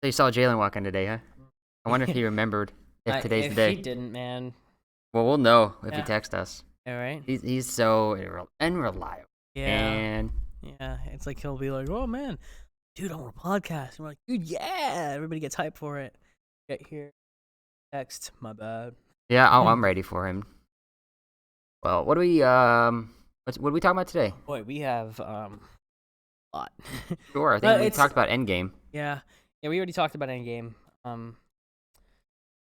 So you saw Jalen walk in today, huh? I wonder if he remembered if today's the day. If he didn't, man. Well, we'll know if he Yeah. texts us. All right. He's so unreliable. Yeah. And Yeah. It's like he'll be like, "Oh man, dude, I want a podcast." And we're like, "Dude, yeah!" Everybody gets hyped for it. Get here. Text. My bad. yeah, I'm ready for him. Well, what do we what are we talking about today? Boy, we have a lot. Sure, I think we talked about Endgame. Yeah. Yeah, we already talked about Endgame.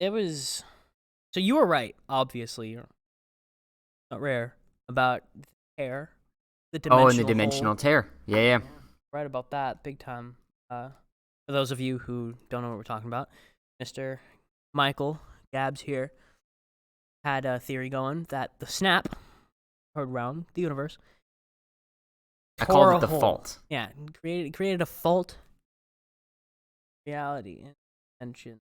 It was so you were right, obviously. You're not rare about the tear, the dimensional Oh, and the dimensional hole. tear. Yeah. Right about that, big time. For those of you who don't know what we're talking about, Mr. Michael Gabs here had a theory going that the snap heard around the universe. I called it the hole. fault. Yeah, created a fault. Reality intention.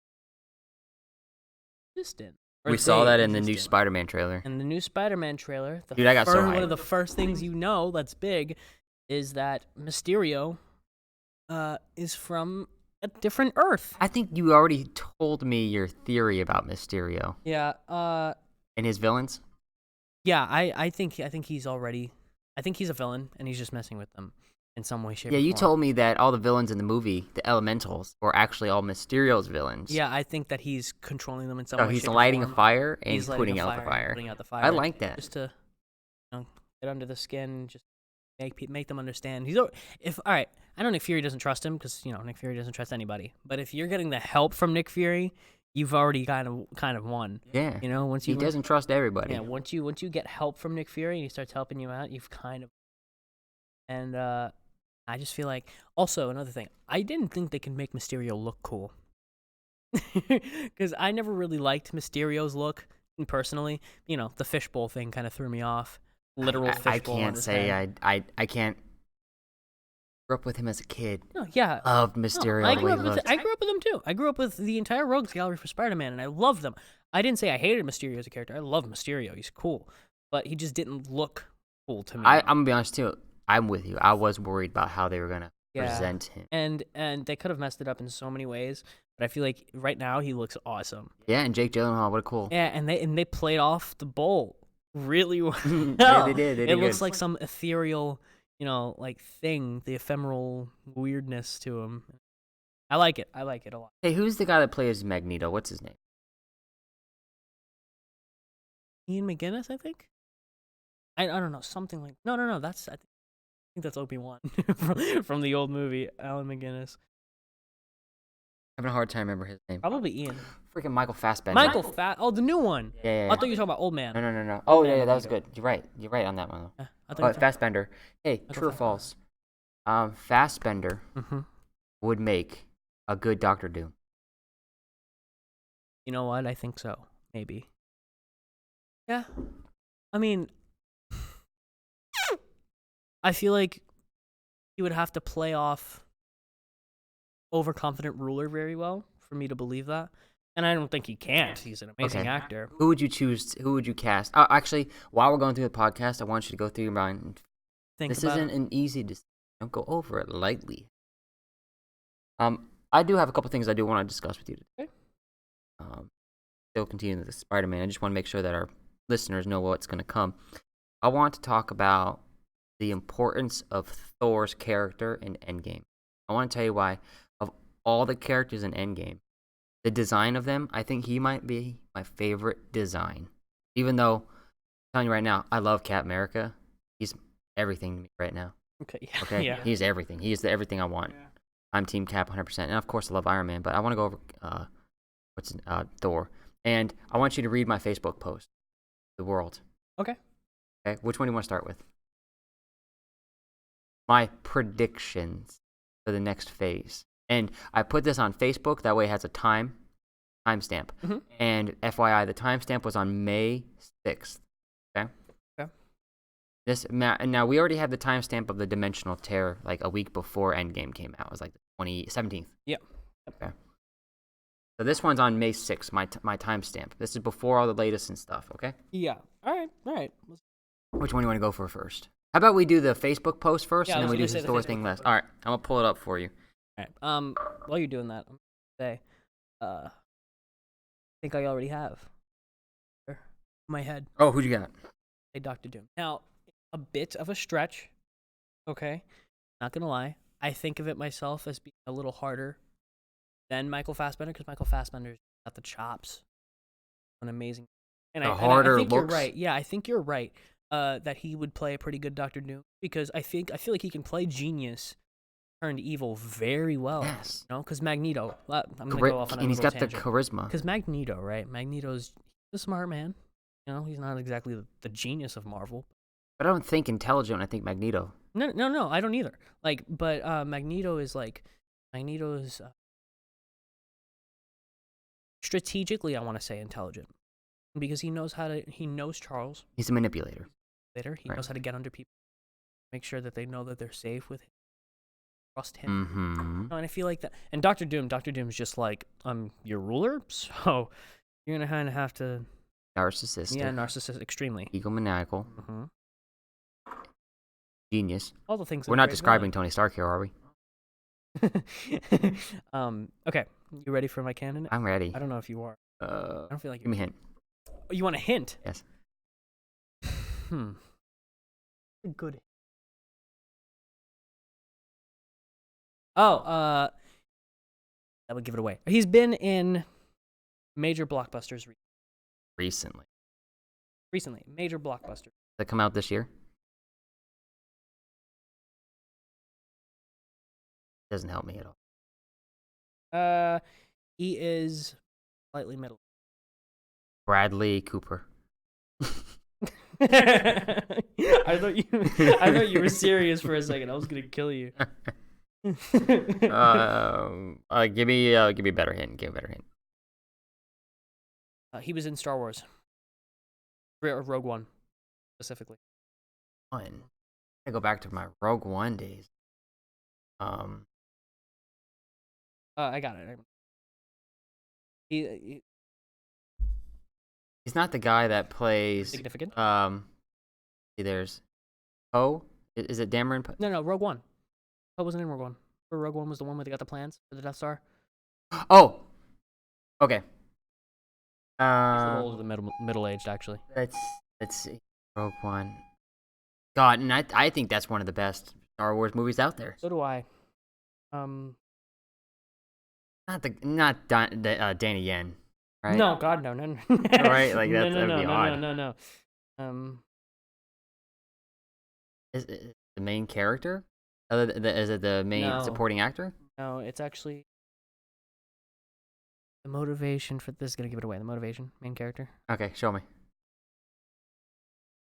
Distant. We saw that in the new Spider-Man trailer. In the new Spider-Man trailer, Dude, I got so hyped. One of the first things you know that's big is that Mysterio is from a different Earth. I think you already told me your theory about Mysterio. Yeah. And his villains? Yeah, I think he's already. I think he's a villain, and he's just messing with them in some way, shape, or Yeah, you form. told me that all the villains in the movie, the Elementals, were actually all Mysterio's villains. Yeah, I think that he's controlling them in some So way, he's shape, lighting or a form. fire and He's putting out the fire. Putting out the fire. I like that. Just to, get under the skin, just make them understand. All right. I know Nick Fury doesn't trust him because Nick Fury doesn't trust anybody. But if you're getting the help from Nick Fury, you've already kind of won. Yeah. Once he doesn't trust everybody. Yeah. Once you get help from Nick Fury and he starts helping you out, you've kind of. And I just feel like also another thing. I didn't think they could make Mysterio look cool. Because I never really liked Mysterio's look personally. The fishbowl thing kind of threw me off. Literal fishbowl. I can't say I can't. Grew up with him as a kid. No, yeah. Loved Mysterio. I grew up with him too. I grew up with the entire Rogues Gallery for Spider-Man, and I loved them. I didn't say I hated Mysterio as a character. I love Mysterio. He's cool, but he just didn't look cool to me. I'm gonna be honest too. I'm with you. I was worried about how they were gonna present him, and they could have messed it up in so many ways. But I feel like right now he looks awesome. Yeah, and Jake Gyllenhaal, what a cool. Yeah, and they played off the bowl really well. Yeah, they did. It looks like some ethereal, thing, the ephemeral weirdness to him. I like it. I like it a lot. Hey, who's the guy that plays Magneto? What's his name? Ian McGinnis, I think. I don't know, something like. No. I think that's Obi-Wan from the old movie. Alan McGinnis. Having a hard time remember his name. Probably Ian. Freaking Michael Fassbender. Oh, the new one. Yeah. I thought you were talking about Old Man. No. Oh, yeah, that was good. You're right on that one, though. Fassbender. Hey, true or false? Fassbender would make a good Doctor Doom. You know what? I think so. Maybe. Yeah. I mean, I feel like he would have to play off overconfident ruler very well for me to believe that. And I don't think he can't. He's an amazing actor. Who would you choose? Who would you cast? Actually, while we're going through the podcast, I want you to go through your mind. This isn't an easy decision. Don't go over it lightly. I do have a couple things I do want to discuss with you today. Still continuing with the Spider-Man. I just want to make sure that our listeners know what's going to come. I want to talk about the importance of Thor's character in Endgame. I want to tell you why. Of all the characters in Endgame, the design of them, I think he might be my favorite design. Even though, I'm telling you right now, I love Cap America. He's everything to me right now. Okay? Yeah. He's everything. He is everything I want. Yeah. I'm Team Cap 100%. And of course, I love Iron Man, but I want to go over Thor. And I want you to read my Facebook post, The World. Okay. Which one do you want to start with? My predictions for the next phase. And I put this on Facebook. That way it has a timestamp. Mm-hmm. And FYI, the timestamp was on May 6th. Okay? Now, we already had the timestamp of the Dimensional Tear like a week before Endgame came out. It was like the 17th. Yep. Okay. So this one's on May 6th, my timestamp. This is before all the latest and stuff, okay? Yeah. All right. Which one do you want to go for first? How about we do the Facebook post first, and then we do the Thor thing last? All right, I'm going to pull it up for you. All right. While you're doing that, say. I think I already have. In my head. Oh, who'd you got? Say Doctor Doom. Now, a bit of a stretch. Okay, not gonna lie. I think of it myself as being a little harder than Michael Fassbender because Michael Fassbender's got the chops. An amazing. And The I harder think you're looks. right. Yeah, I think you're right. That he would play a pretty good Doctor Doom because I feel like he can play genius turned evil very well. Yes. You know, because Magneto. I'm gonna go off on a And he's little got tangent. the charisma. Because Magneto, right? Magneto's a smart man. You know, he's not exactly the genius of Marvel. But I don't think intelligent. I think Magneto. No, I don't either. Like, but Magneto is strategically, I want to say, intelligent because he knows Charles. He's a manipulator. Later, he knows how to get under people, make sure that they know that they're safe with him, trust him. Mm-hmm. And I feel like that. And Doctor Doom's just like, I'm your ruler, so you're gonna kind of have to. Narcissistic. Yeah, narcissistic, extremely. Egomaniacal. Mm-hmm. Genius. All the things. We're not describing Tony Stark here, are we? Okay, you ready for my candidate? I'm ready. I don't know if you are. I don't feel like Give me a hint. Oh, you want a hint? Yes. Good. Oh, that would give it away. He's been in major blockbusters Recently. Major blockbusters. That come out this year? Doesn't help me at all. He is slightly middle. Bradley Cooper. I thought you were serious for a second. I was gonna kill you. Give me a better hint. Give me a better hint. He was in Star Wars. Rogue One, specifically. One. I go back to my Rogue One days. I got it. He's not the guy that plays. significant. There's Poe. Is it Dameron? No, Rogue One. Poe wasn't in Rogue One. Rogue One was the one where they got the plans for the Death Star. Oh. Okay. He's a little older than middle-aged, actually. Let's see. Rogue One. God, and I think that's one of the best Star Wars movies out there. So do I. Not Danny Yen, right? No, God, no. Right, like that'd be odd. No. Is it the main character? Is it the main supporting actor? No, it's actually the motivation for this is gonna give it away. The motivation, main character. Okay, show me.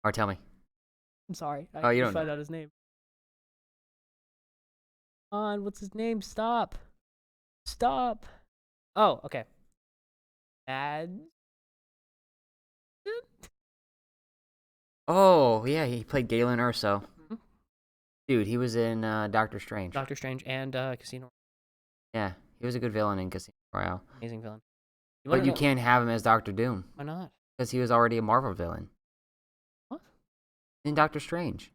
Or tell me. I'm sorry. Oh, you don't find out his name. Come on, what's his name? Stop. Oh, okay. Oh, yeah, he played Galen Erso. Mm-hmm. Dude, he was in Doctor Strange. Doctor Strange and Casino. Yeah, he was a good villain in Casino Royale. Amazing villain. But you can't have him as Doctor Doom. Why not? Because he was already a Marvel villain. What? In Doctor Strange.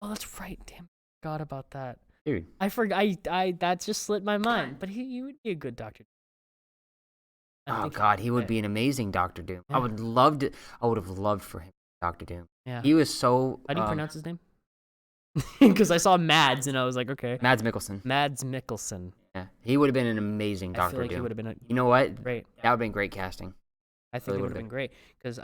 Oh, that's right. Damn, I forgot about that. Dude. I forgot. I that just slipped my mind. But he would be a good Doctor. Oh God, he would be an amazing Doctor Doom. Yeah. I would have loved for him, Doctor Doom. Yeah. He was so. How do you pronounce his name? Because I saw Mads and I was like, okay. Mads Mikkelsen. Mads Mikkelsen. Yeah, he would have been an amazing Doctor I feel like Doom. he would have been. You know what? Great. That would have been great casting. I think it would have been great because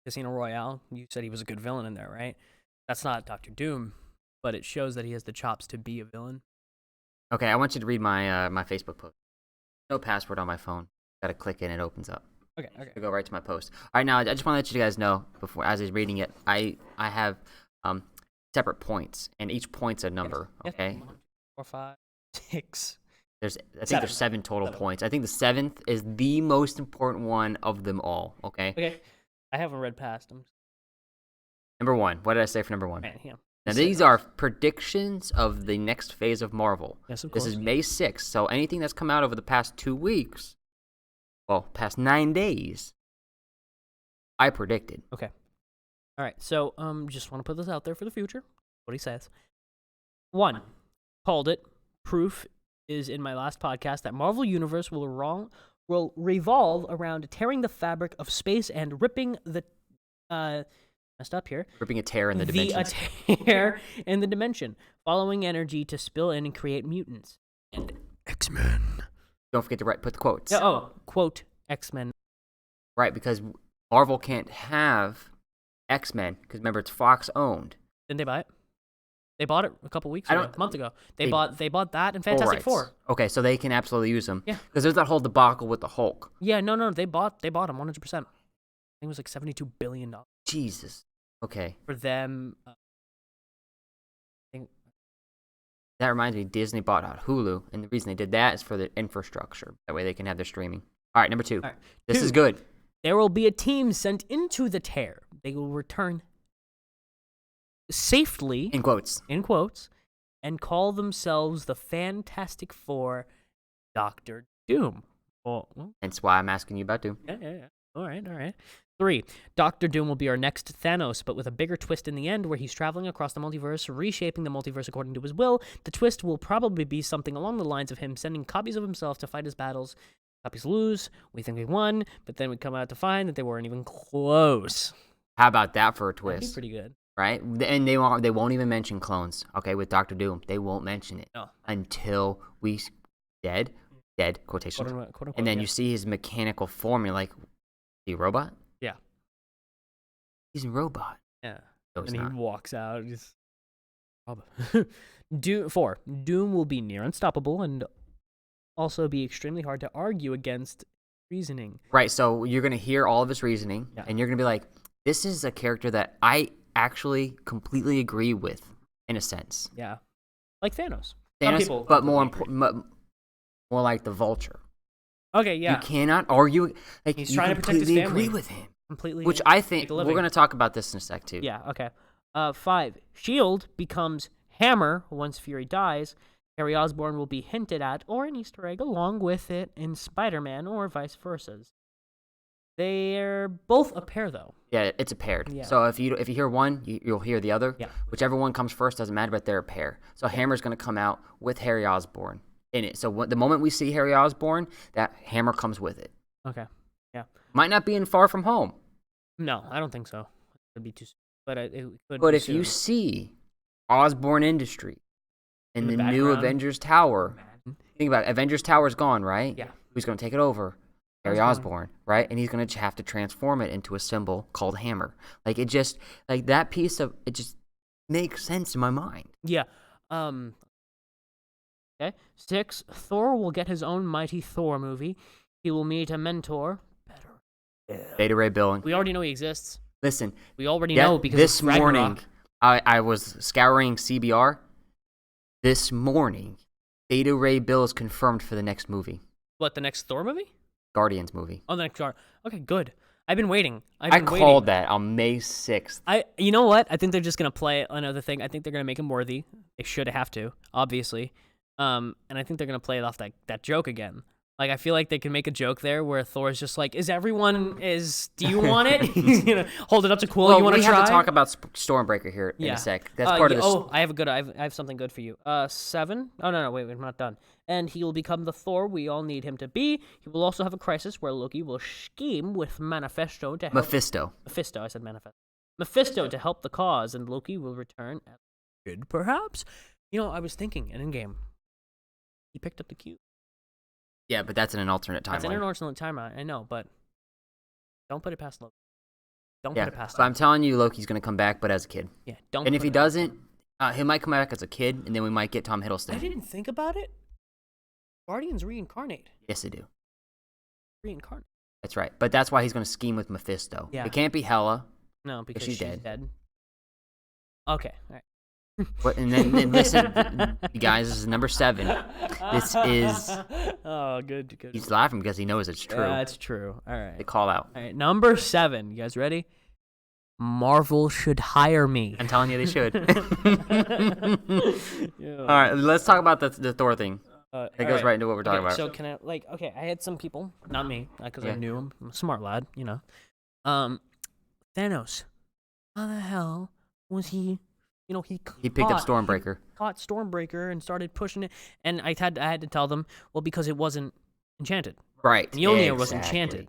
Casino Royale. You said he was a good villain in there, right? That's not Doctor Doom, but it shows that he has the chops to be a villain. Okay, I want you to read my my Facebook post. No password on my phone. Got to click it and it opens up. Okay. I go right to my post. All right, now I just want to let you guys know before, as he's reading it, I have separate points, and each point's a number. Yes. Okay. 1, 2, 4, 5, 6. I think there's 7 total points. I think the 7th is the most important one of them all. Okay. Okay. I haven't read past them. Number 1. What did I say for number 1? Man, yeah. Now these are predictions of the next phase of Marvel. Yes, of course. This is May 6th, so anything that's come out over the past 2 weeks, well, past 9 days, I predicted. Okay. All right. So, just want to put this out there for the future. What he says. 1, called it. Proof is in my last podcast that Marvel Universe will revolve around tearing the fabric of space and ripping the messed up here. Ripping a tear in the dimensions. A tear in the dimension, following energy to spill in and create mutants. And X-Men. Don't forget to put the quotes. Quote X-Men. Right, because Marvel can't have X-Men because remember it's Fox owned. Didn't they buy it? They bought it a couple weeks ago, a month ago. They bought that and Fantastic Four. Okay, so they can absolutely use them. Yeah, because there's that whole debacle with the Hulk. Yeah, no, they bought them 100%. I think it was like $72 billion. Jesus. Okay. For them. That reminds me, Disney bought out Hulu, and the reason they did that is for the infrastructure. That way they can have their streaming. All right, number 2. Right. This is good. There will be a team sent into the tear. They will return safely, in quotes, and call themselves the Fantastic Four, Doctor Doom. That's why I'm asking you about Doom. Yeah. All right. 3. Doctor Doom will be our next Thanos, but with a bigger twist in the end where he's traveling across the multiverse, reshaping the multiverse according to his will. The twist will probably be something along the lines of him sending copies of himself to fight his battles. Copies lose, we think we won, but then we come out to find that they weren't even close. How about that for a twist? That'd be pretty good. Right? And they won't even mention clones, okay, with Doctor Doom. They won't mention it until we dead, quotations. Quote, unquote, and then you see his mechanical form, you're like, is he a robot? Yeah. He's a robot. Yeah. No, and he walks out. Doom 4. Doom will be near unstoppable and also be extremely hard to argue against reasoning. Right, so you're going to hear all of his reasoning, and you're going to be like, this is a character that I actually completely agree with, in a sense. Yeah. Like Thanos. Some people but more like the Vulture. Okay, yeah. You cannot argue. Like, he's trying to protect his family. Agree with him. Completely. Which I think, we're going to talk about this in a sec, too. Yeah, okay. 5. S.H.I.E.L.D. becomes Hammer once Fury dies. Harry Osborn will be hinted at, or an Easter egg along with it in Spider-Man, or vice versa. They're both a pair, though. Yeah, it's a pair. Yeah. So if you hear one, you'll hear the other. Yeah. Whichever one comes first doesn't matter, but they're a pair. So Hammer's going to come out with Harry Osborn in it. So the moment we see Harry Osborn, that Hammer comes with it. Okay. Yeah. Might not be in Far From Home. No, I don't think so. It'd be too soon. But it could. But if you see Osborn Industries in the new Avengers Tower, think about it. Avengers Tower's gone, right? Yeah. Who's going to take it over? Harry Osborn, right? And he's going to have to transform it into a symbol called Hammer. Like, it just, like, that piece of, it just makes sense in my mind. Yeah. Okay. 6, Thor will get his own Mighty Thor movie. He will meet a mentor. Beta Ray Bill. We already know he exists. Listen. We already know because this morning, I was scouring CBR. This morning, Beta Ray Bill is confirmed for the next movie. What, the next Thor movie? Guardians movie. Oh, the next Guardians. Okay, good. I've been waiting. I called that on May 6th. You know what? I think they're just going to play another thing. I think they're going to make him worthy. They should have to, obviously. And I think they're going to play it off that joke again. Like, I feel like they can make a joke there where Thor's just like, do you want it? He's going to hold it up to Quill. Well, you want to try? We have to talk about Stormbreaker here in a sec. That's part of this. Oh, I have something good for you. 7. Oh, no, wait, I'm not done. And he will become the Thor we all need him to be. He will also have a crisis where Loki will scheme with Mephisto to help. Mephisto, I said Manifesto. Mephisto to help the cause, and Loki will return as good, perhaps? You know, I was thinking, in Endgame, he picked up the cube. Yeah, but that's in an alternate timeline. That's in an alternate timeline, I know, but don't put it past Loki. Don't put it past Loki. So I'm telling you, Loki's going to come back, but as a kid. Yeah, don't. And if he doesn't, he might come back as a kid, and then we might get Tom Hiddleston. I didn't think about it. Guardians reincarnate. Yes, they do. Reincarnate. That's right. But that's why he's going to scheme with Mephisto. Yeah. It can't be Hela. No, because she's dead. Okay, all right. And then listen, you guys, this is number 7. This is... Oh, good. He's laughing because he knows it's true. Yeah, it's true. All right. They call out. All right, number 7. You guys ready? Marvel should hire me. I'm telling you they should. Yeah. All right, let's talk about the Thor thing. It goes right into what we're talking about. So can I, I had some people, not me, because I knew him. I'm a smart lad, you know. Thanos. How the hell was he He picked up Stormbreaker. Caught Stormbreaker and started pushing it, and I had to tell them, well, because it wasn't enchanted. Right. Mjolnir was enchanted.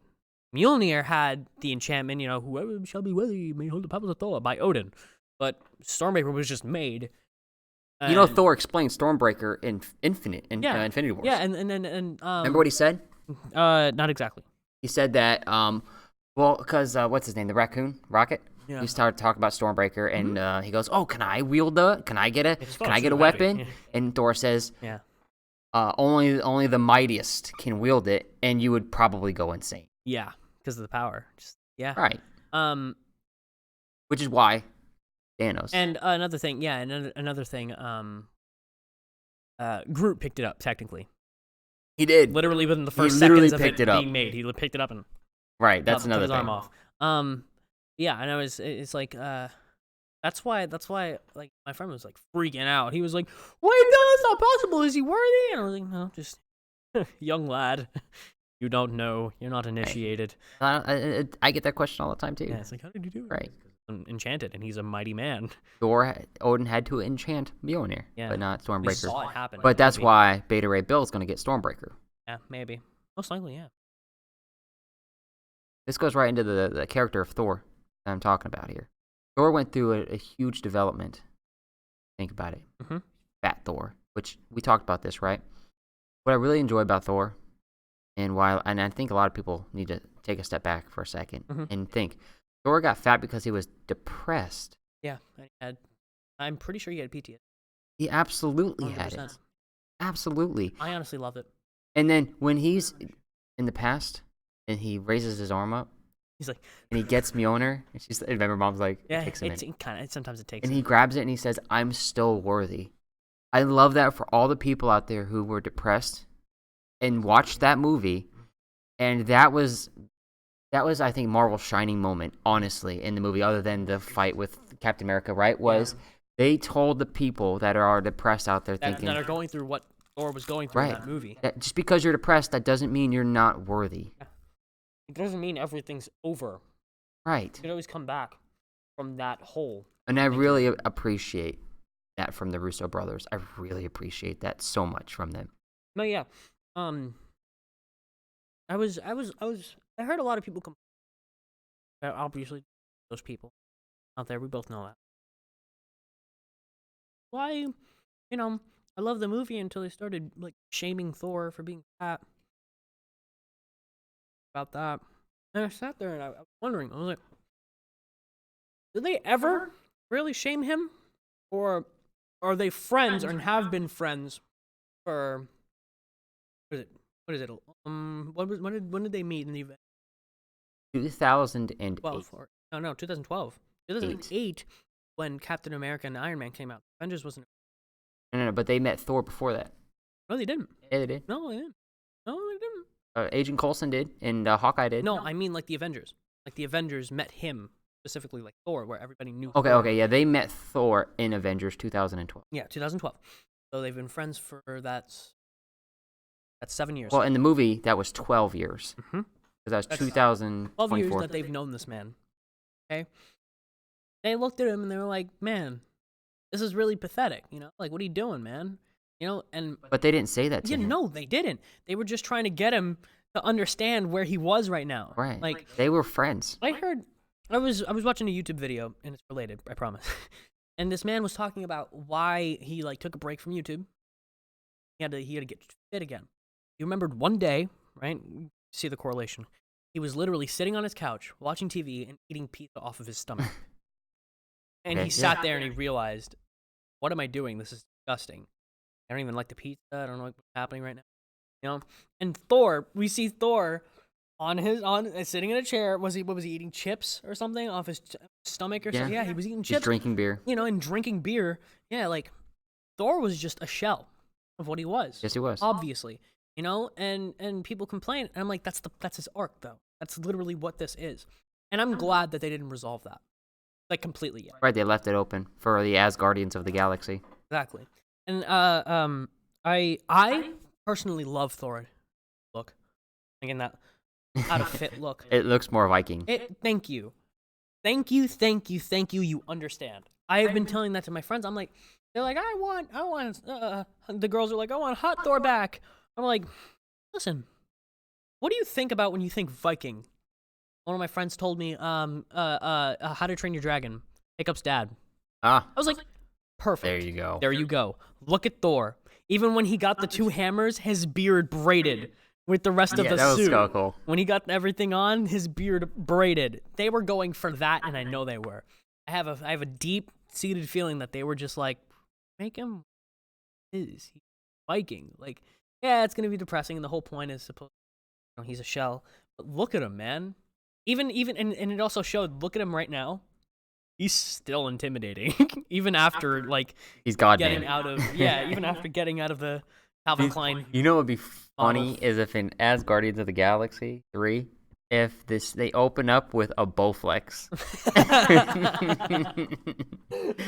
Mjolnir had the enchantment, whoever shall be worthy may hold the powers of Thor by Odin, but Stormbreaker was just made. Thor explained Stormbreaker in Infinity Wars. Yeah, and remember what he said? Not exactly. He said that because what's his name, the raccoon, Rocket. Yeah. He started talking about Stormbreaker, and he goes, "Oh, can I wield can I get a weapon?" Yeah. And Thor says, Yeah. Only the mightiest can wield it, and you would probably go insane." Yeah, because of the power. Right. Which is why Thanos. And another thing, Groot picked it up, technically. He did. Literally within the first seconds of it being made. He picked it up and that's another thing. Took his arm off. Yeah, and it's like, that's why, like, my friend was, like, freaking out. He was like, wait, no, that's not possible. Is he worthy? And I was like, no, just, young lad. You don't know. You're not initiated. I get that question all the time, too. Yeah, it's like, how did you do it? Right. Enchanted, and he's a mighty man. Odin had to enchant Mjolnir, but not Stormbreaker. We saw it happen. But that's why Beta Ray Bill's going to get Stormbreaker. Yeah, maybe. Most likely, yeah. This goes right into the character of Thor that I'm talking about here. Thor went through a huge development. Think about it. Mm-hmm. Fat Thor, which we talked about this, right? What I really enjoy about Thor, and I think a lot of people need to take a step back for a second and think. Thor got fat because he was depressed. Yeah, I'm pretty sure he had PTSD. He absolutely 100%. had it. Absolutely. I honestly love it. And then when he's in the past and he raises his arm up, he's like, and he gets Mjolnir, and remember, Mom's like, yeah, it takes a minute. Sometimes it takes. And he grabs it and he says, "I'm still worthy." I love that for all the people out there who were depressed and watched that movie, and that was I think Marvel's shining moment, honestly, in the movie, other than the fight with Captain America, right? They told the people that are depressed out there that are going through what Thor was going through in that movie. That just because you're depressed, that doesn't mean you're not worthy. It doesn't mean everything's over. Right. You can always come back from that hole. And I really appreciate that from the Russo brothers. I really appreciate that so much from them. No, yeah. I heard a lot of people complain. Obviously, those people out there, we both know that. Why, I love the movie until they started, like, shaming Thor for being fat. About that. And I sat there and I was wondering, I was like, did they ever really shame him? Or are they friends and have been friends for, what is it? When did they meet in the event? 2008. 2012. 2008, when Captain America and Iron Man came out. Avengers wasn't. No, but they met Thor before that. No, they didn't. Yeah, they did. No, they didn't. Agent Coulson did, and Hawkeye did. No, I mean like the Avengers. Like the Avengers met him, specifically like Thor, where everybody knew Okay, Thor. okay, yeah, they met Thor in Avengers 2012. Yeah, 2012. So they've been friends for that's 7 years. Well, in the movie, that was 12 years. Mm-hmm. Because that was 2024. 12 years that they've known this man. Okay? They looked at him and they were like, man, this is really pathetic, Like, what are you doing, man? But they didn't say that to him. No, they didn't. They were just trying to get him to understand where he was right now. Right. Like, they were friends. I was watching a YouTube video, and it's related, I promise. And this man was talking about why he, like, took a break from YouTube. He had to get fit again. He remembered one day, right? See the correlation. He was literally sitting on his couch, watching TV, and eating pizza off of his stomach. And he sat there and he realized, what am I doing? This is disgusting. I don't even like the pizza. I don't know what's happening right now. And Thor, we see Thor sitting in a chair. Was he eating chips or something off his stomach or something? Yeah, he was eating chips. Just drinking beer. And drinking beer. Yeah, like Thor was just a shell of what he was. Yes, he was. Obviously. And people complain. And I'm like, that's his arc though. That's literally what this is. And I'm glad that they didn't resolve that. Like completely yet. Right, they left it open for the Asgardians of the galaxy. Exactly. And I personally love Thor look. Again, that out of fit look. It looks more Viking. Thank you. You understand. I have been telling that to my friends. I'm like, they're like, I want. The girls are like, I want Hot Thor back. I'm like, listen, what do you think about when you think Viking? One of my friends told me, How to Train Your Dragon, Hiccup's dad. Ah, I was like, perfect. there you go. There you go. Look at Thor. Even when he got the 2 hammers, his beard braided with the rest of the that was suit. so cool. When he got everything on, his beard braided. They were going for that, and I know they were. I have a deep-seated feeling that they were just like, make him he's Viking. Like, yeah, it's gonna be depressing, and the whole point is supposed he's a shell. But look at him, man. Even and it also showed. Look at him right now. He's still intimidating, even after like He's goddamn. getting out of even after getting out of the Calvin Klein. You know what would be funny model. is if in As Guardians of the Galaxy 3, if they open up with a Bowflex.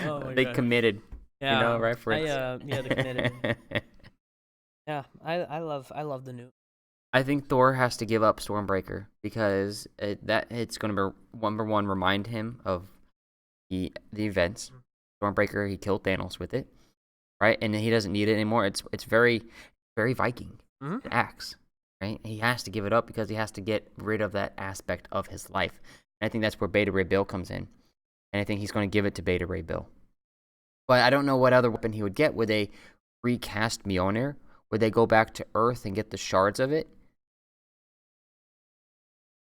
Oh my They God. committed. Yeah, You know, reference. they committed. Yeah, I love the new. I think Thor has to give up Stormbreaker because it's going to be number one, remind him of the events. Stormbreaker, he killed Thanos with it, right? And he doesn't need it anymore. It's very, very Viking. Mhm. It acts, right? He has to give it up because he has to get rid of that aspect of his life. And I think that's where Beta Ray Bill comes in, and I think he's going to give it to Beta Ray Bill. But I don't know what other weapon he would get. Would they recast Mjolnir? Would they go back to Earth and get the shards of it?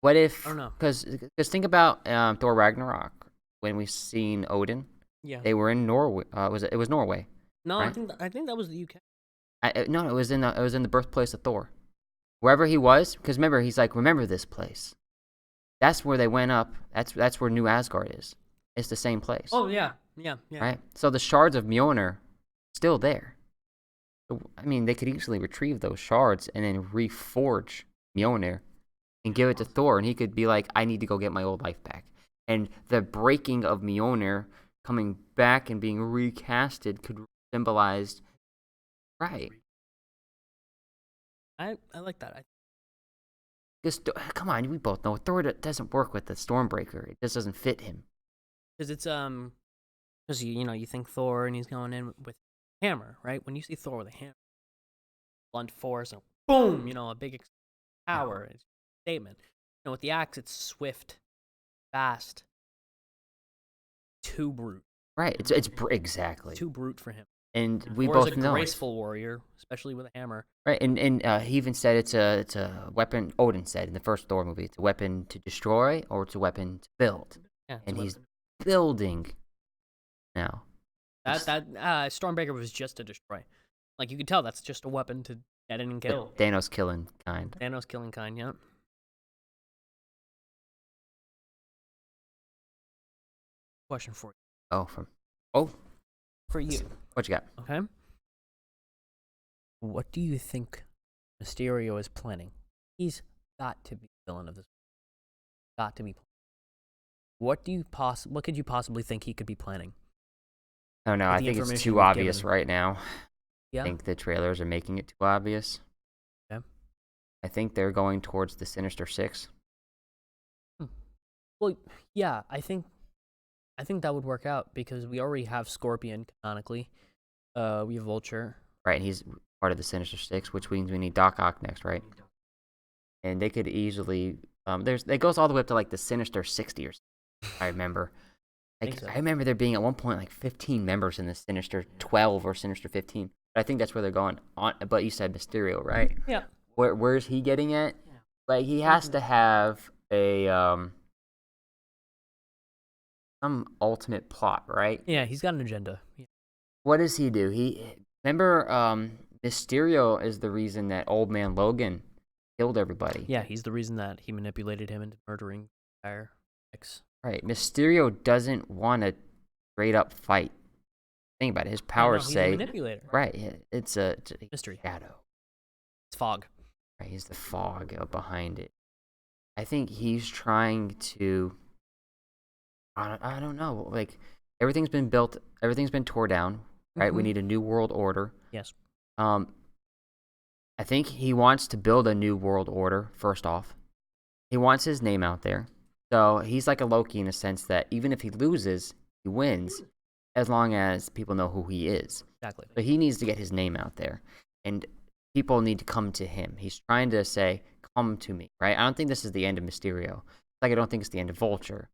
What if? I don't know. Because think about Thor Ragnarok when we seen Odin. Yeah. They were in Norway. It was Norway? No, right? I think that was the UK. No, it was in the birthplace of Thor, wherever he was. Because remember, he's like, remember this place. That's where they went up. That's where New Asgard is. It's the same place. Oh yeah. Right. So the shards of Mjolnir still there. So, I mean, they could easily retrieve those shards and then reforge Mjolnir and give it to Thor, and he could be like, I need to go get my old life back. And the breaking of Mjolnir coming back and being recasted could symbolize, right? I like that. Because, come on, we both know Thor doesn't work with the Stormbreaker. It just doesn't fit him. Because it's because you think Thor and he's going in with hammer, right? When you see Thor with a hammer, blunt force, and boom, a big power. It's a statement. With the axe, it's swift, fast, too brute. Right. It's exactly Too brute for him. And we Or both is a know graceful warrior, especially with a hammer. Right, and he even said it's a weapon. Odin said in the first Thor movie, it's a weapon to destroy or it's a weapon to build. Yeah, And he's building now. that Stormbreaker was just to destroy. Like you could tell, that's just a weapon to get in and kill. Thanos killing kind. Thanos killing kind. Yeah. Question for you. For you. What you got? Okay. What do you think Mysterio is planning? He's got to be the villain of this. Got to be. What could you possibly think he could be planning? I don't know. With I the think it's information too we've obvious given. right now. Yeah. I think the trailers are making it too obvious. Okay. I think they're going towards the Sinister Six. Well, yeah, I think that would work out because we already have Scorpion canonically. We have Vulture. Right, and he's part of the Sinister Six, which means we need Doc Ock next, right? And they could easily it goes all the way up to like the Sinister 60 or something, I remember. Think so. I remember there being at one point like 15 members in the Sinister 12 or Sinister 15. But I think that's where they're going on. But you said Mysterio, right? Yeah. Where's he getting at? Like he has to have a some ultimate plot, right? Yeah, he's got an agenda. Yeah. What does he do? Remember Mysterio is the reason that Old Man Logan killed everybody. Yeah, he's the reason that he manipulated him into murdering Fire X. Right. Mysterio doesn't want to straight up fight. Think about it. His powers he's say a manipulator. right. It's a Mystery. shadow. It's fog. Right. He's the fog behind it. I think he's trying to. I don't know. Like everything's been built. Everything's been tore down. Right. We need a new world order. Yes. I think he wants to build a new world order. First off, he wants his name out there. So he's like a Loki in a sense that even if he loses, he wins. as long as people know who he is. Exactly. So he needs to get his name out there, and people need to come to him. He's trying to say, "Come to me," right? I don't think this is the end of Mysterio. Like I don't think it's the end of Vulture.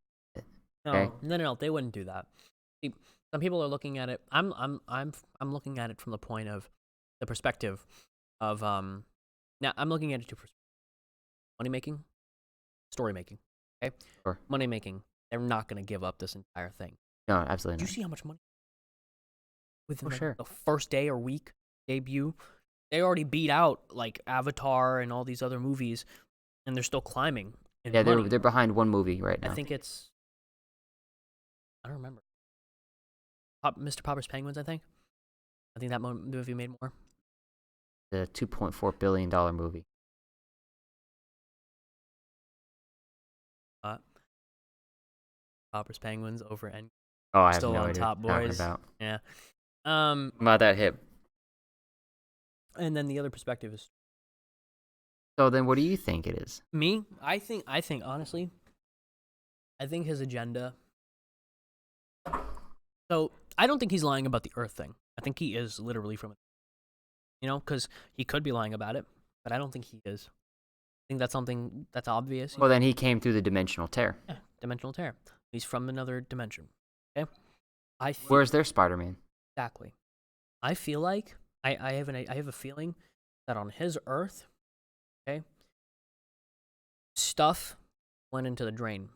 Okay? No. They wouldn't do that. See, some people are looking at it. I'm looking at it from the point of the perspective of Now I'm looking at it money making, story making. Okay, Sure. money making. They're not going to give up this entire thing. No, absolutely Do you not. see how much money within For sure. the first day or week debut? They already beat out like Avatar and all these other movies, and they're still climbing in Yeah, money. they're behind one movie right I now. think it's I don't remember. Mr. Popper's Penguins. I think that movie made more. The $2.4 billion movie. Popper's Penguins over and Oh, I have still no on idea top, what you're talking boys. about. Yeah. About that hip. And then the other perspective is So then, what do you think it is? me. I think honestly, I think his agenda. So I don't think he's lying about the Earth thing. I think he is literally from, because he could be lying about it, but I don't think he is. I think that's something that's obvious. Well, then he came through the dimensional tear. Yeah, dimensional tear. He's from another dimension. Okay. Where's their Spider-Man? Exactly. I feel like I have a feeling that on his Earth, okay, stuff went into the drain.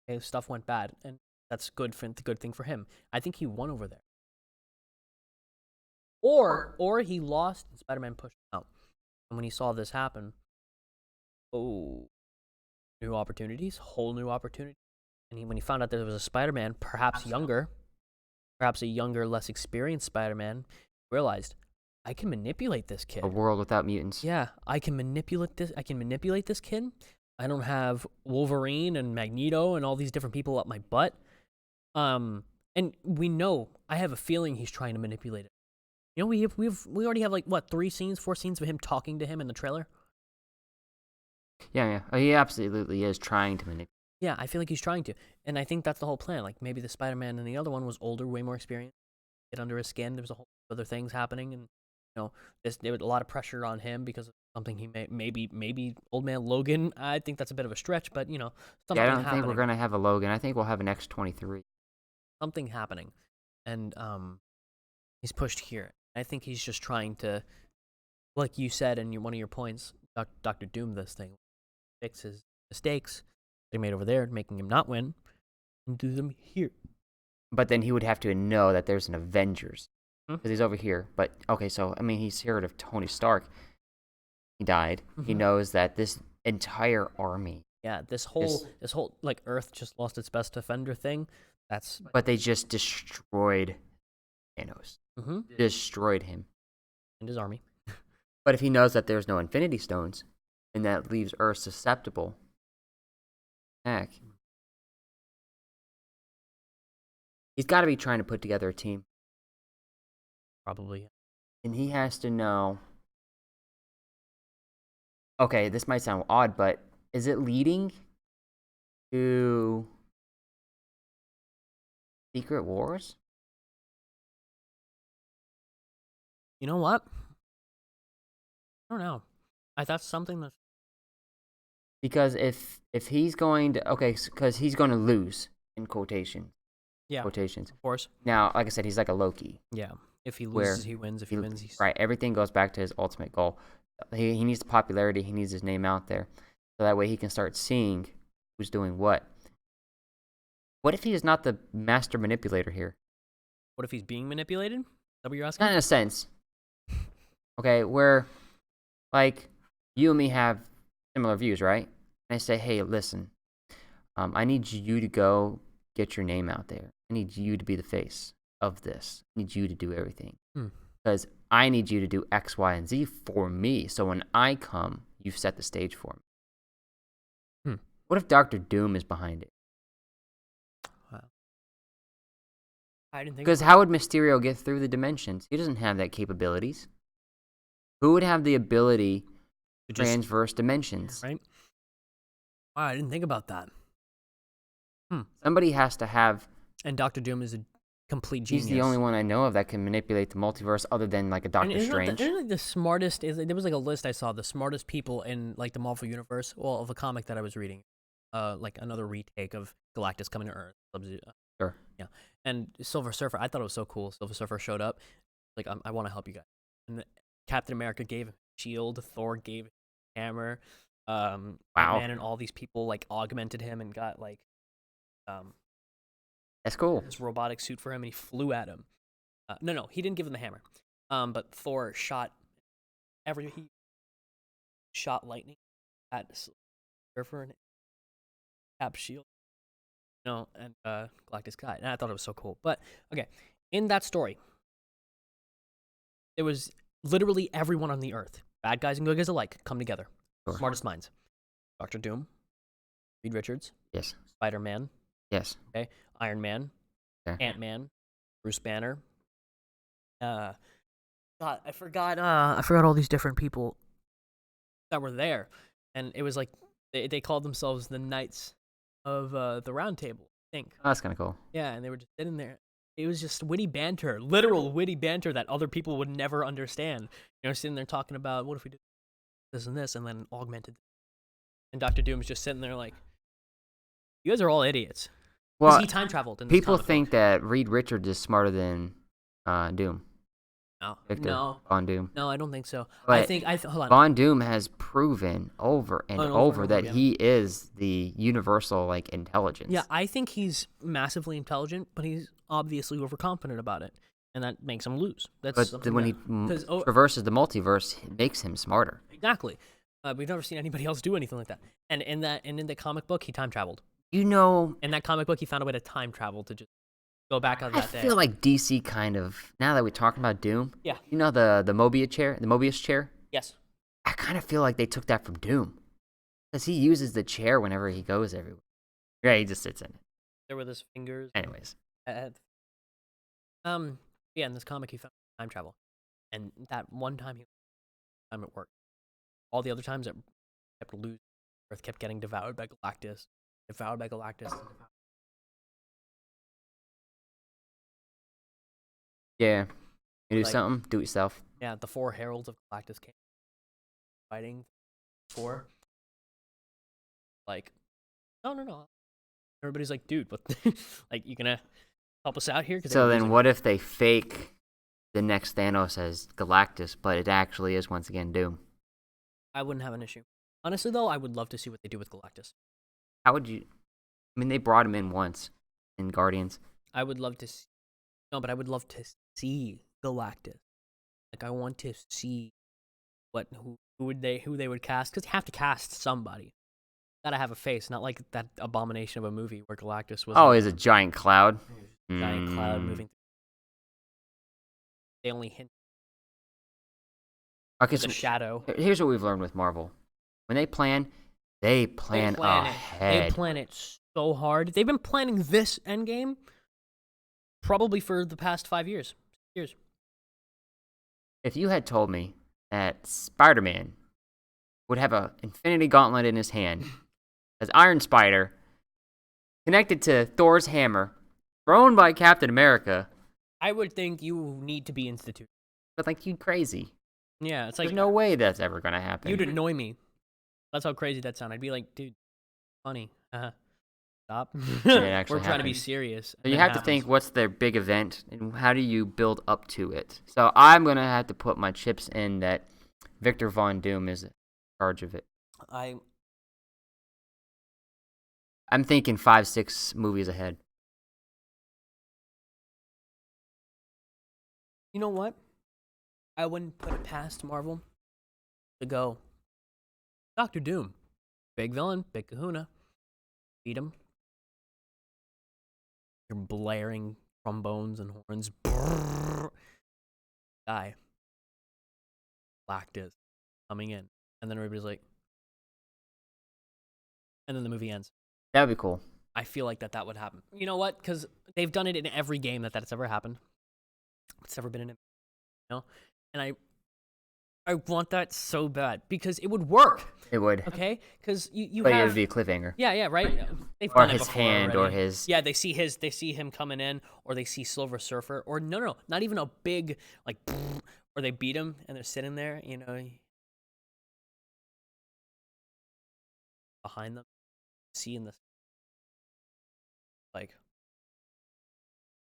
Okay, stuff went bad, and that's good thing for him. I think he won over there. Or he lost and Spider-Man pushed him out. And when he saw this happen, new opportunities, whole new opportunity. And when he found out that there was a Spider-Man, perhaps a younger, less experienced Spider-Man, realized I can manipulate this kid. A world without mutants. Yeah, I can manipulate this kid. I don't have Wolverine and Magneto and all these different people up my butt. And we know. I have a feeling he's trying to manipulate it. We already have like what 4 scenes of him talking to him in the trailer. Yeah. He absolutely is trying to manipulate. Yeah, I feel like he's trying to, and I think that's the whole plan. Like maybe the Spider-Man and the other one was older, way more experienced, get under his skin. There was a whole other things happening, and there was a lot of pressure on him because of something he maybe Old Man Logan. I think that's a bit of a stretch, but something Yeah, I don't happening. think we're gonna have a Logan. I think we'll have an X-23. Something happening, and he's pushed here. I think he's just trying to, like you said in one of your points, Dr. Doom this thing, fix his mistakes they made over there, making him not win, and do them here. But then he would have to know that there's an Avengers because he's over here. But okay, so I mean, he's heard of Tony Stark. He died. He knows that this entire army. Yeah, this whole like Earth just lost its best defender thing. But they just destroyed Thanos. Destroyed him and his army. But if he knows that there's no Infinity Stones, and that leaves Earth susceptible. Heck. He's got to be trying to put together a team. Probably. And he has to know. Okay, this might sound odd, but is it leading to Secret Wars? You know what? I don't know. That's something that's Because if he's going to because he's going to lose in quotations. Yeah. Quotations. Of course. Now, like I said, he's like a Loki. Yeah. If he loses, he wins. If he wins, he's right. Everything goes back to his ultimate goal. He needs the popularity. He needs his name out there, so that way he can start seeing who's doing what. What if he is not the master manipulator here? What if he's being manipulated? Is that what you're asking? Not in a sense. Okay, where like you and me have similar views, right? And I say, hey, listen, I need you to go get your name out there. I need you to be the face of this. I need you to do everything. Because I need you to do X, Y, and Z for me. So when I come, you've set the stage for me. What if Dr. Doom is behind it? Wow. I didn't think. Because how would Mysterio get through the dimensions? He doesn't have that capabilities. Who would have the ability to transverse dimensions? Right. Wow, I didn't think about that. Somebody has to have. And Dr. Doom is complete genius. He's the only one I know of that can manipulate the multiverse, other than like a Doctor Strange. Isn't like the smartest? There was like a list I saw, the smartest people in like the Marvel universe. Well, of a comic that I was reading, like another retake of Galactus coming to Earth. Sure. Yeah, and Silver Surfer. I thought it was so cool. Silver Surfer showed up. Like, I want to help you guys. And Captain America gave him a shield. Thor gave him a hammer. Wow. Ant-Man and all these people like augmented him and got like That's cool. this robotic suit for him, and he flew at him. No, he didn't give him the hammer. But Thor shot he shot lightning at Surfer and Cap shield. And Galactus got it. And I thought it was so cool. But okay, in that story, there was literally everyone on the Earth, bad guys and good guys alike, come together. Sure. Smartest minds. Dr. Doom, Reed Richards, Yes. Spider-Man, Yes. okay, Iron Man, Okay. Ant-Man, Bruce Banner. God, I forgot all these different people that were there, and it was like they called themselves the Knights of the Round Table, I think. Oh, that's kind of cool. Yeah, and they were just sitting there. It was just witty banter, literal witty banter that other people would never understand. Sitting there talking about, what if we did this and this, and then augmented. And Dr. Doom's just sitting there like, you guys are all idiots. Well, he time traveled. people think that Reed Richards is smarter than Doom. No, Hector no, Von Doom. no, I don't think so. But Hold on. Von Doom has proven over and over that again. he is the universal like intelligence. Yeah, I think he's massively intelligent, but he's obviously overconfident about it, and that makes him lose. That's But when he oh, traverses the multiverse, it makes him smarter. exactly. We've never seen anybody else do anything like that. And in the comic book, he time traveled. You know, In that comic book, he found a way to time travel to just go back on that day. I feel like DC kind of, now that we're talking about Doom, Yeah. you know the Mobius chair? Yes. I kind of feel like they took that from Doom. Because he uses the chair whenever he goes everywhere. Yeah, he just sits in it. There were his fingers. Anyways. Yeah, in this comic, he found time travel. And that one time it worked. All the other times, it kept losing. Earth kept getting devoured by Galactus. Yeah. You do Like- something, do it yourself. Yeah, the 4 heralds of Galactus came fighting for. Like, no. Everybody's like, dude, what? Like, you gonna help us out here? So then what if they fake the next Thanos as Galactus, but it actually is once again Doom? I wouldn't have an issue. Honestly, though, I would love to see what they do with Galactus. How would you... I mean, they brought him in once in Guardians. I would love to see... No, but I would love to see Galactus. Like, I want to see who they would cast, because you have to cast somebody. Gotta have a face, not like that abomination of a movie where Galactus was... Oh, he's a giant cloud. giant cloud moving. They only hint Okay, the so shadow. here's what we've learned with Marvel. When they plan ahead. They plan it so hard. They've been planning this Endgame probably for the past 5 years. If you had told me that Spider-Man would have an Infinity Gauntlet in his hand as Iron Spider connected to Thor's hammer, thrown by Captain America, I would think you need to be instituted. but like you crazy. Yeah, it's like There's no way that's ever gonna happen. you'd annoy me. That's how crazy that sounded. I'd be like, dude, funny. Stop. We're trying to be happened. serious. So you have to think, what's their big event, and how do you build up to it? So I'm gonna have to put my chips in that Victor Von Doom is in charge of it. I'm thinking 5-6 movies ahead. You know what? I wouldn't put it past Marvel to go. Dr. Doom. Big villain, big kahuna. Beat him. You're blaring trombones and horns. Brrr. Die. Galactus coming in. And then everybody's like... And then the movie ends. That would be cool. I feel like that would happen. You know what? Because they've done it in every game that's ever happened. It's never been in it. And I want that so bad because it would work. It would. Okay, because you But it have would be a cliffhanger. yeah, right. They've Or done it his before hand, or already. his. Yeah, they see him coming in, or they see Silver Surfer, or no, not even a big like, or they beat him and they're sitting there, behind them, seeing this like,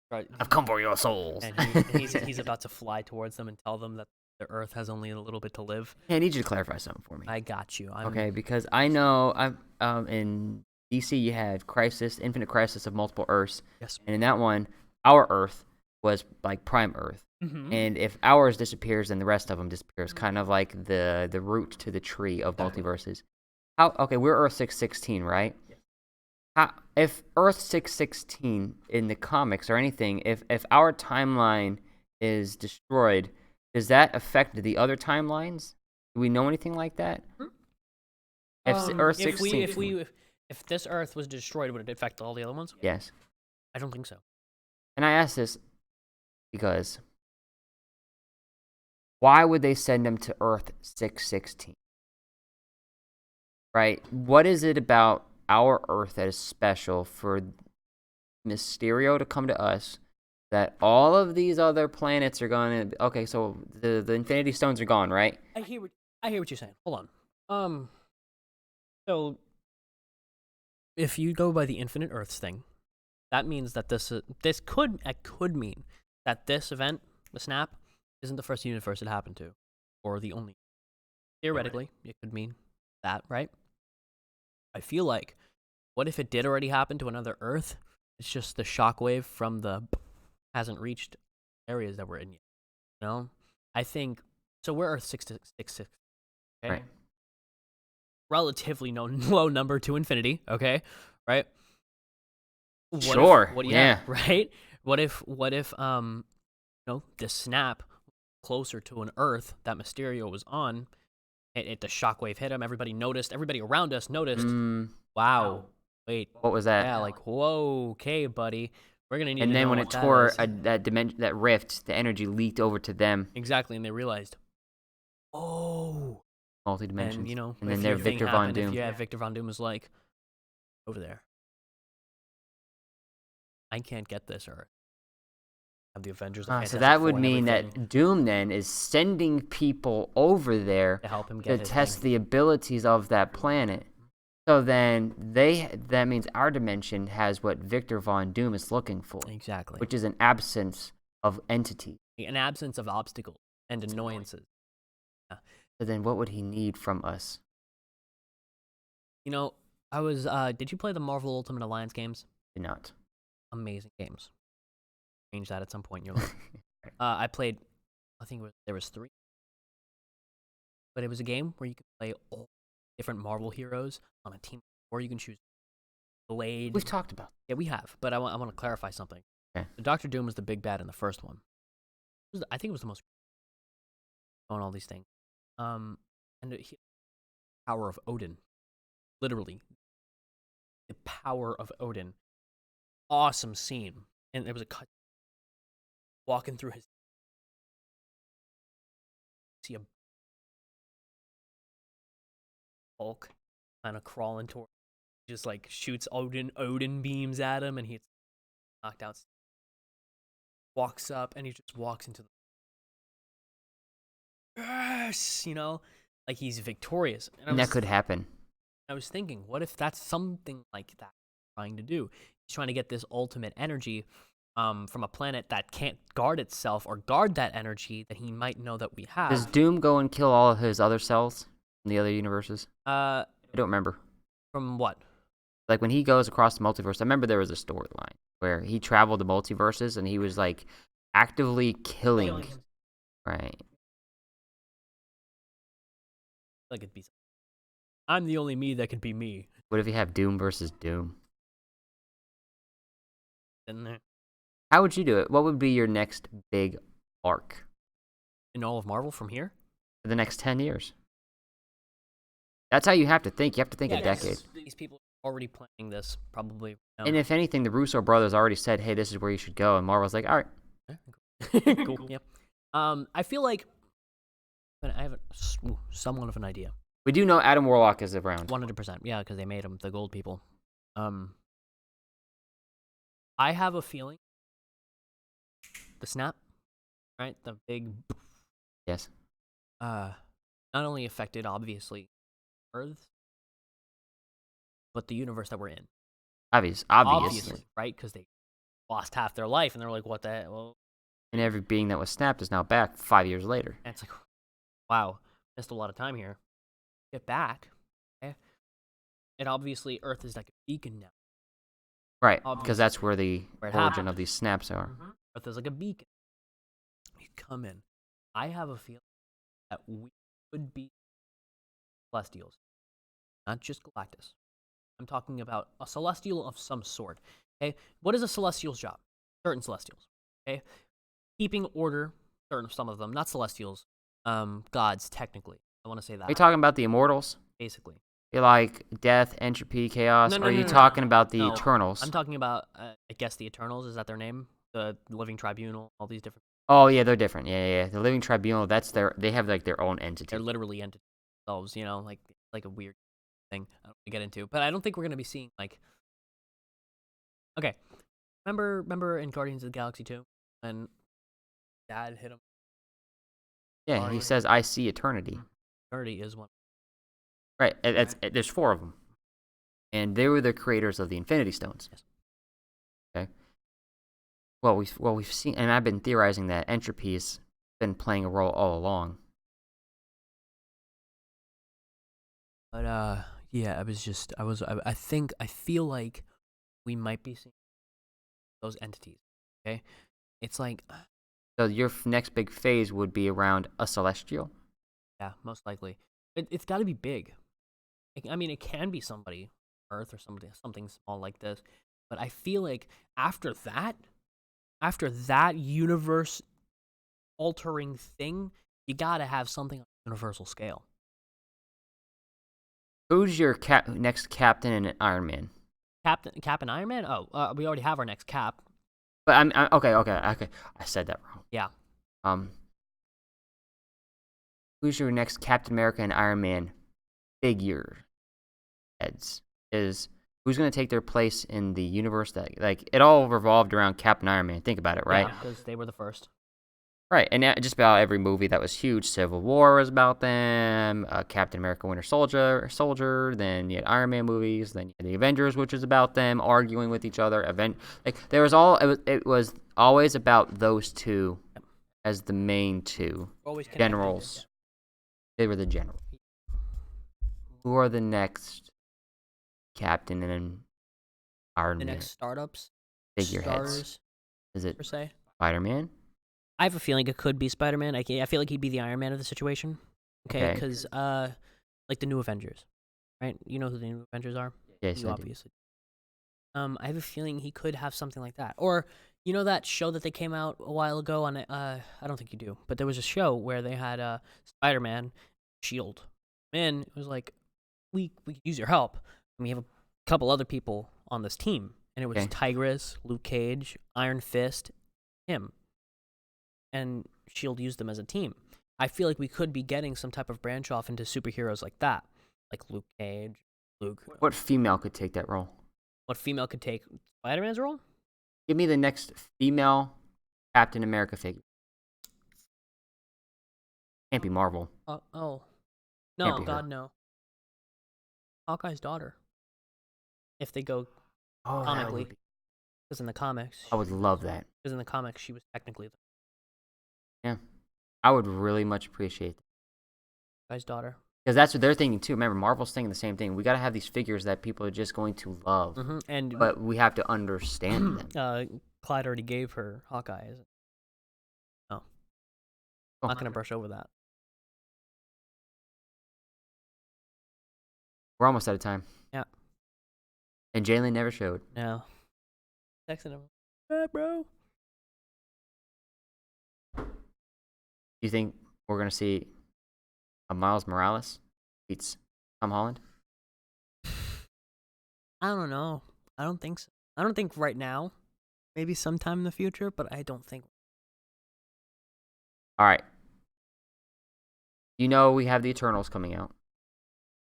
right, I've come for your souls. and he's about to fly towards them and tell them that the Earth has only a little bit to live. Hey, I need you to clarify something for me. I got you. Okay, because I know in DC you had Infinite Crisis of Multiple Earths, Yes. and in that one, our Earth was like Prime Earth, and if ours disappears, then the rest of them disappears, kind of like the root to the tree of multiverses. Okay, we're Earth 616, right? If Earth 616 in the comics or anything, if our timeline is destroyed, does that affect the other timelines? Do we know anything like that? Earth 16. If this Earth was destroyed, would it affect all the other ones? Yes. I don't think so. And I ask this because why would they send them to Earth 616? Right? What is it about our Earth that is special for Mysterio to come to us that all of these other planets are going to... Okay, so the Infinity Stones are gone, right? I hear what you're saying. Hold on. So if you go by the Infinite Earths thing, that means that this could mean that this event, the snap, isn't the first universe it happened to, or the only. Theoretically, it could mean that, right? I feel like, what if it did already happen to another Earth? It's just the shockwave from the hasn't reached areas that we're in yet. You know, I think so. We're Earth 666. Okay, Right. Relatively low number to infinity. Okay, right? Yeah. Right. What if the snap closer to an Earth that Mysterio was on, the shockwave hit him. Everybody noticed. Everybody around us noticed. Wow. Wait. What was that? Yeah, like, whoa, okay, buddy. We're gonna need And to then know when what it that tore is. that dimension, that rift, the energy leaked over to them. Exactly, and they realized, oh, Multi-dimensions. and And then if they're your thing Victor Von happened, Doom. Victor Von Doom was like, over there. I can't get this, or have the Avengers. The So Fantastic that Four would and mean everything that Doom then is sending people over there to help him to get his test thing. the abilities of that planet. So then that means our dimension has what Victor Von Doom is looking for, Exactly. which is an absence of entity. An absence of obstacles and annoyances. Yeah. So then what would he need from us? I was. Did you play the Marvel Ultimate Alliance games? Did not. Amazing games. Change that at some point in your life. I played. I think there was 3, but it was a game where you could play all different Marvel heroes on a team, or you can choose Blade. We've talked about. Yeah, we have, but I want to clarify something. Okay. Doctor Doom was the big bad in the first one. I think it was the most on all these things. And the power of Odin, literally, the power of Odin. Awesome scene, and there was a cut walking through his. See a Hulk kind of crawling toward, just like shoots Odin beams at him, and he's knocked out. Walks up, and he just walks into the. Yes, like he's victorious. And that could happen. I was thinking, what if that's something like that he's trying to do? He's trying to get this ultimate energy from a planet that can't guard itself or guard that energy that he might know that we have. Does Doom go and kill all of his other cells in the other universes? I don't remember. From what? Like when he goes across the multiverse, I remember there was a storyline where he traveled the multiverses and he was like actively killing. Right. Like it'd be. I'm the only me that could be me. What if you have Doom versus Doom? In there. How would you do it? What would be your next big arc? In all of Marvel from here? For the next 10 years. That's how you have to think. You have to think a decade. These people are already planning this, probably. And if anything, the Russo brothers already said, hey, this is where you should go. And Marvel's like, all right. Cool. Yeah. I feel like But I have somewhat of an idea. We do know Adam Warlock is around. 100%. Yeah, because they made them the gold people. I have a feeling the snap, right? The big Yes. not only affected obviously Earth, but the universe that we're in. Obviously. Right? Because they lost half their life, and they're like, "What the hell?" Well, And every being that was snapped is now back 5 years later. and it's like, wow, missed a lot of time here. Get back, okay? And obviously, Earth is like a beacon now. Right, because that's where the Where it origin happened. of these snaps are. Earth is like a beacon. You come in. I have a feeling that we could be Celestials, not just Galactus. I'm talking about a Celestial of some sort. Okay, what is a Celestial's job? Certain Celestials. Okay, keeping order. Some of them, not Celestials, gods technically. I want to say that. Are you talking about the Immortals? Basically. You're like death, entropy, chaos? No, or are you talking about the No, Eternals? I'm talking about, I guess the Eternals. Is that their name? The Living Tribunal. All these different. Oh yeah, they're different. Yeah. The Living Tribunal. They have like their own entity. They're literally entities themselves. You know, like a weird thing I don't want to get into. But I don't think we're gonna be seeing like. Okay, remember in Guardians of the Galaxy 2 when Dad hit him. Yeah, he says, "I see eternity." Eternity is one. Right. There's 4 of them, and they were the creators of the Infinity Stones. Yes. Okay. Well, we've seen, and I've been theorizing that entropy's been playing a role all along. But yeah, I feel like we might be seeing those entities. Okay, it's like So your next big phase would be around a celestial. yeah, most likely. It's got to be big. I mean, it can be somebody, Earth or something small like this. But I feel like after that universe altering thing, you gotta have something on a universal scale. Who's your next captain in Iron Man? Cap and Iron Man? Oh, we already have our next Cap. But I'm okay. I said that wrong. Yeah. Who's your next Captain America and Iron Man figure? Heads is who's going to take their place in the universe that like it all revolved around Cap and Iron Man. Think about it, right? Yeah, because they were the first. Right, and just about every movie that was huge. Civil War was about them. Captain America: Winter Soldier. Then you had Iron Man movies. Then you had the Avengers, which was about them arguing with each other. It was always about those two as the main two Always connected. generals. They were the generals. Who are the next Captain and Iron The Man next startups, figureheads? stars, Is it per se. Spider-Man? I have a feeling it could be Spider-Man. I feel like he'd be the Iron Man of the situation. Okay, because like the new Avengers, right? You know who the new Avengers are? Yes, You I do. obviously. I have a feeling he could have something like that, or you know that show that they came out a while ago on I don't think you do, but there was a show where they had Spider-Man, Shield. Man, it was like we could use your help. And we have a couple other people on this team, and it was Tigress, Luke Cage, Iron Fist, him. And S.H.I.E.L.D. used them as a team. I feel like we could be getting some type of branch off into superheroes like that. Like Luke Cage, Luke. What female could take that role? What female could take Spider-Man's role? Give me the next female Captain America figure. Can't be Marvel. No, Can't be her. God, no. Hawkeye's daughter. If they go Oh, comically. Because in the comics. I would love that. Because in the comics, she was technically Yeah. I would really much appreciate that. Hawkeye's daughter. Because that's what they're thinking too. Remember, Marvel's thinking the same thing. We got to have these figures that people are just going to love. And but we have to understand them. Clyde already gave her Hawkeye, isn't it? No. I'm not going to brush over that. We're almost out of time. Yeah. And Jalen never showed. No. Texting him. Hey, bro. Do you think we're going to see a Miles Morales beats Tom Holland? I don't know. I don't think so. I don't think right now. Maybe sometime in the future, but I don't think. All right. You know we have the Eternals coming out.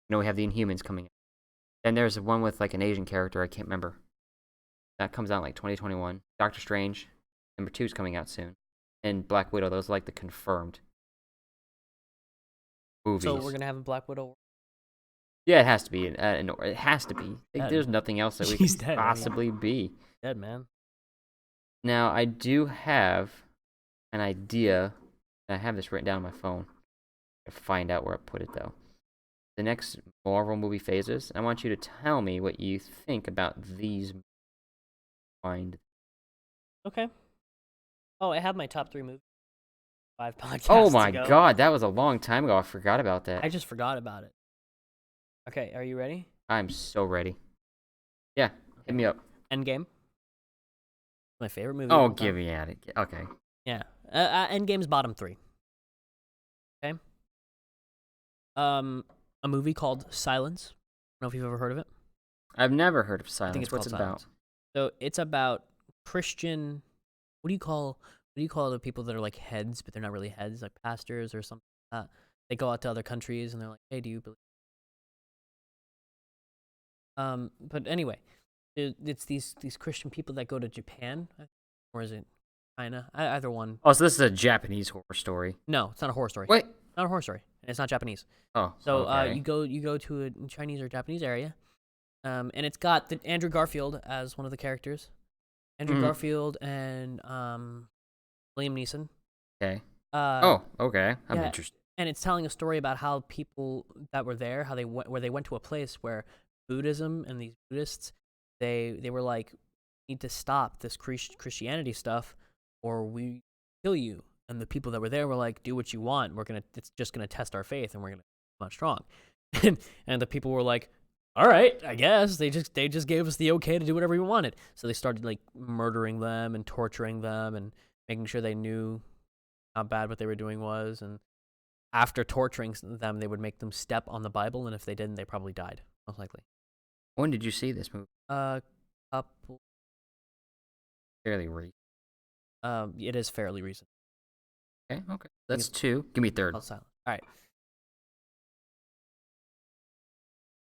You know we have the Inhumans coming out. Then there's one with like an Asian character, I can't remember. That comes out in like 2021. Doctor Strange, number 2 is coming out soon. And Black Widow, those are like the confirmed movies. So we're gonna have a Black Widow. Yeah, it has to be. It has to be. There's nothing else that we She's could dead, possibly be. Dead, man. Now, I do have an idea. I have this written down on my phone. I find out where I put it, though. The next Marvel movie phases, I want you to tell me what you think about these. Okay. Oh, I have my top 3 movies. 5 podcasts. Oh my ago. god, that was a long time ago. I forgot about that. I just forgot about it. Okay, are you ready? I'm so ready. Yeah, hit me up. Endgame. My favorite movie. Oh, give me at it. Okay. Yeah. Endgame's bottom 3. Okay. A movie called Silence. I don't know if you've ever heard of it. I've never heard of Silence. I think it's What's called it about? Silence. So it's about Christian. What do you call the people that are like heads, but they're not really heads, like pastors or something like that? They go out to other countries and they're like, "Hey, do you believe?" But anyway, it's these Christian people that go to Japan, or is it China? Either one. Oh, so this is a Japanese horror story. No, it's not a horror story. Wait. Not a horror story. And it's not Japanese. Oh. So okay. you go to a Chinese or Japanese area, and it's got Andrew Garfield as one of the characters. Andrew Garfield and Liam Neeson. Okay. Okay. I'm interested. And it's telling a story about how people that were there, where they went to a place where Buddhism and these Buddhists, they were like, need to stop this Christianity stuff, or we kill you. And the people that were there were like, do what you want. It's just gonna test our faith, and we're gonna come out strong. and the people were like, all right, I guess they just gave us the okay to do whatever we wanted. So they started like murdering them and torturing them and making sure they knew how bad what they were doing was. And after torturing them, they would make them step on the Bible, and if they didn't, they probably died, most likely. When did you see this movie? Couple. Fairly recent. It is fairly recent. Okay. That's 2. Give me 3rd. All right.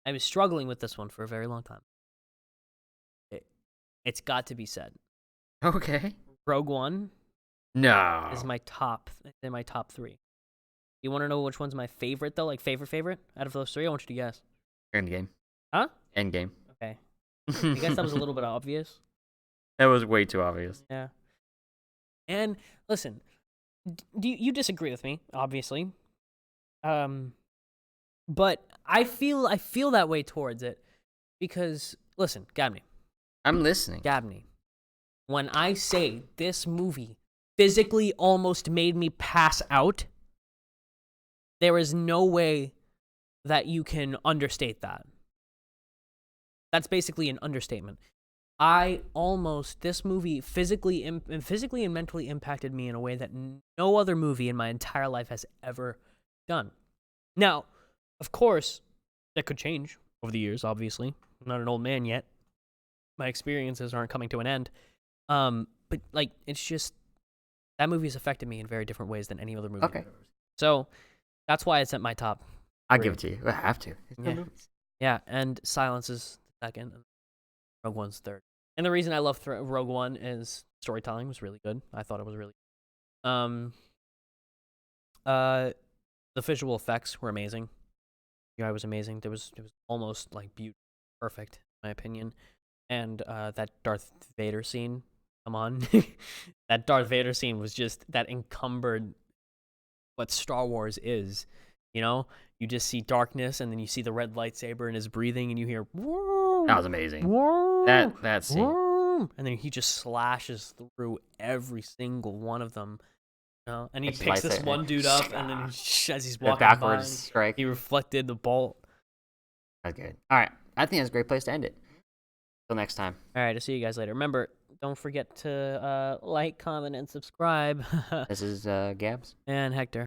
I was struggling with this one for a very long time. It's got to be said. Okay. Rogue One. No. Is my top. In my top 3. You want to know which one's my favorite though? Like favorite out of those 3? I want you to guess. Endgame. Huh? Endgame. Okay. I guess that was a little bit obvious. That was way too obvious. Yeah. And listen, do you disagree with me? Obviously. But I feel that way towards it because listen, Gabney. I'm listening. Gabney. When I say this movie physically almost made me pass out, there is no way that you can understate that. That's basically an understatement. This movie physically and mentally impacted me in a way that no other movie in my entire life has ever done. Now, of course, that could change over the years, obviously. I'm not an old man yet. My experiences aren't coming to an end. But, like, it's just, that movie has affected me in very different ways than any other movie. Okay. So, that's why it's at my top 3. I'll give it to you. I have to. Yeah, and Silence is second, and Rogue One's third. And the reason I love Rogue One is storytelling was really good. I thought it was really good. The visual effects were amazing. UI was amazing. It was almost like perfect, in my opinion. And that Darth Vader scene, come on. That Darth Vader scene was just, that encumbered what Star Wars is. You know, you just see darkness, and then you see the red lightsaber and his breathing, and you hear, whoa, that was amazing. Whoa, that scene. Whoa, and then he just slashes through every single one of them. You know? And he picks this one dude up, and then as he's walking backwards by, strike. He reflected the bolt. That's good. All right, I think that's a great place to end it. Till next time. All right, I'll see you guys later. Remember, don't forget to like, comment, and subscribe. This is Gabs and Hector.